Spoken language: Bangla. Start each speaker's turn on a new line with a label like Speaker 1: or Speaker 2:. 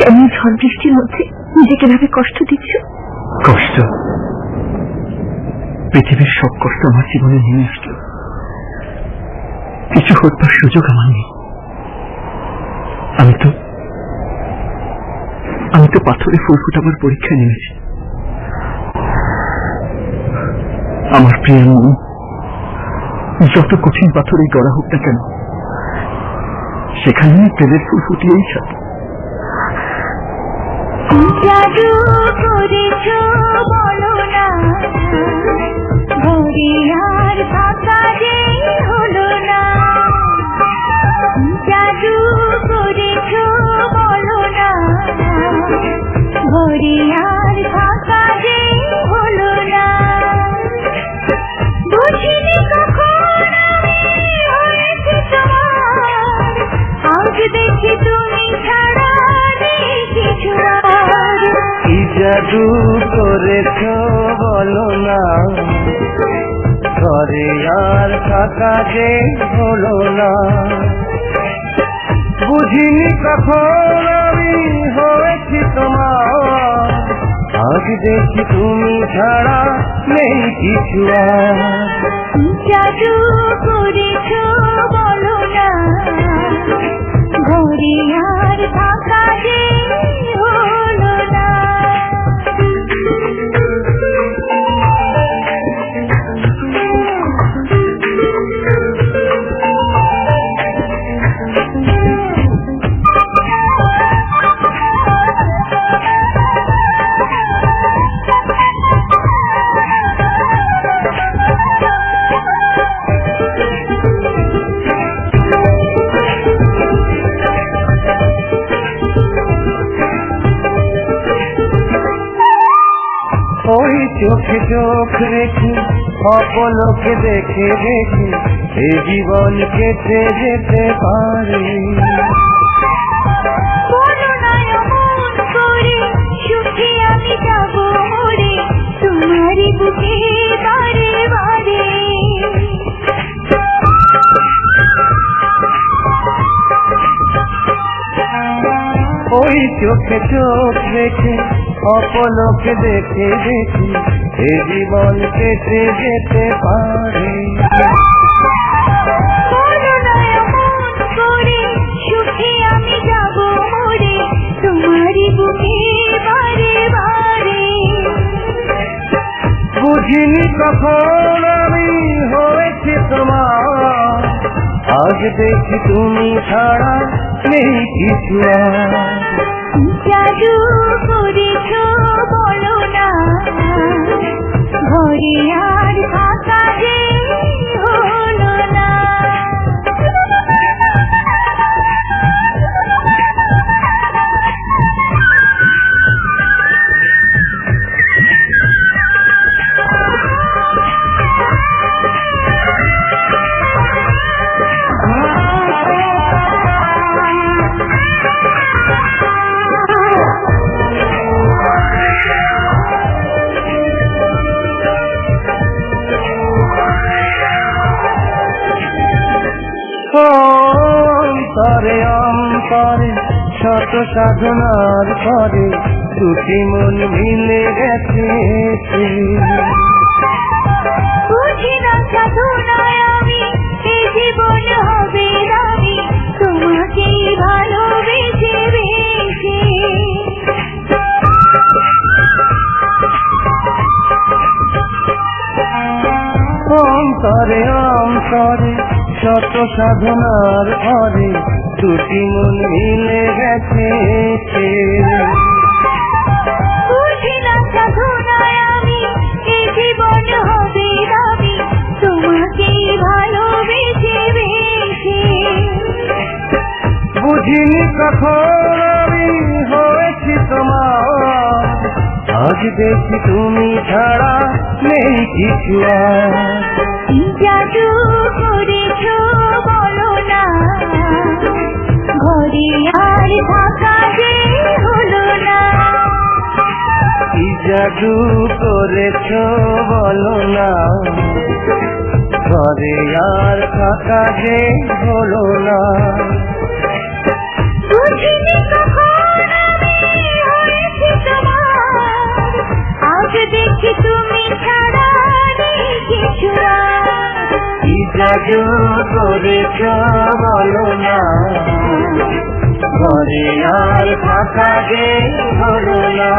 Speaker 1: এমনি ঝড় বৃষ্টির মধ্যে নিজেকে ভাবে কষ্ট দিচ্ছ?
Speaker 2: কষ্ট? পৃথিবীর সব কষ্ট আমার জীবনে নেমে আসলো, কিছু হবার সুযোগ আমার নেই। আমি তো পাথরে ফুল ফুটাবার পরীক্ষায় নেমেছি। আমার প্রিয় মন, যত কঠিন পাথরে গড়া হোক না কেন, সেখানে প্রেমের ফুল ফুটিয়েই ছাড়ব।
Speaker 1: জাদু করেছ বলো না, ঘরে আর ফাঁকা যে হলো না। জাদু করেছ বলো না, ঘরে আর ফাঁকা যে হলো না। বুঝিনি কখন আমি হয়েছি তোমার, আজ দেখি তুমি ছাড়া নেই কিছু আর।
Speaker 3: কি জাদু করেছ বলো না, ঘরে আর থাকা যে হলো না। বুঝিনি কখন আমি হয়েছি তোমার, আজ দেখি তুমি ছাড়া নেই কিছু আর।
Speaker 1: জাদু করেছ বলো না, ঘরে আর থাকা যে হলো না।
Speaker 3: ওই চোখে চোখ রেখে অপলকে দেখে দেখে এই জীবন কেটে যেতে পারে।
Speaker 1: বলো না এমন করে, সুখে আমি যাব মরে তোমারই বুকে বারে বারে।
Speaker 3: ওই চোখে চোখ রেখে অপলকে দেখে দেখে এই জীবন কেটে যেতে পারে।
Speaker 1: বলো না এমন করে, সুখে আমি যাব মরে তোমারই বুকে বারে বারে।
Speaker 3: বুঝিনি কখন আমি হয়েছি তোমার, আজ দেখি তুমি ছাড়া নেই কিছু আর।
Speaker 1: জাদু করেছ বলো না, ঘরে আর থাকা যে হলো না।
Speaker 3: অন্তরে অন্তরে শত সাধনার পরে দুটি মন মিলে গেছে।
Speaker 1: বুঝি না সাধনায় আমি এই জীবন হবে রানী, তোমাকেই ভালোবেসে বেশি।
Speaker 3: অন্তরে অন্তরে শত সাধনার পরে দুটি মন মিলে গেছে।
Speaker 1: বুঝি না সাধনায় আমি এই জীবন হবে রানী, তোমাকেই ভালোবেসে বেশি।
Speaker 3: বুঝিনি কখন আমি হয়েছি তোমার, আজ দেখি তুমি ছাড়া নেই কিছু আর।
Speaker 1: জাদু করেছ বলো না, ঘরে আর থাকা যে হলো না।
Speaker 3: কি জাদু করেছ বলো না, ঘরে আর থাকা যে হলো না।
Speaker 1: বুঝিনি কখন আমি দেখি তুমি ছাড়া নেই কিছু আর।
Speaker 3: কি জাদু করেছ বলো না, ঘরে আর থাকা যে হলো না।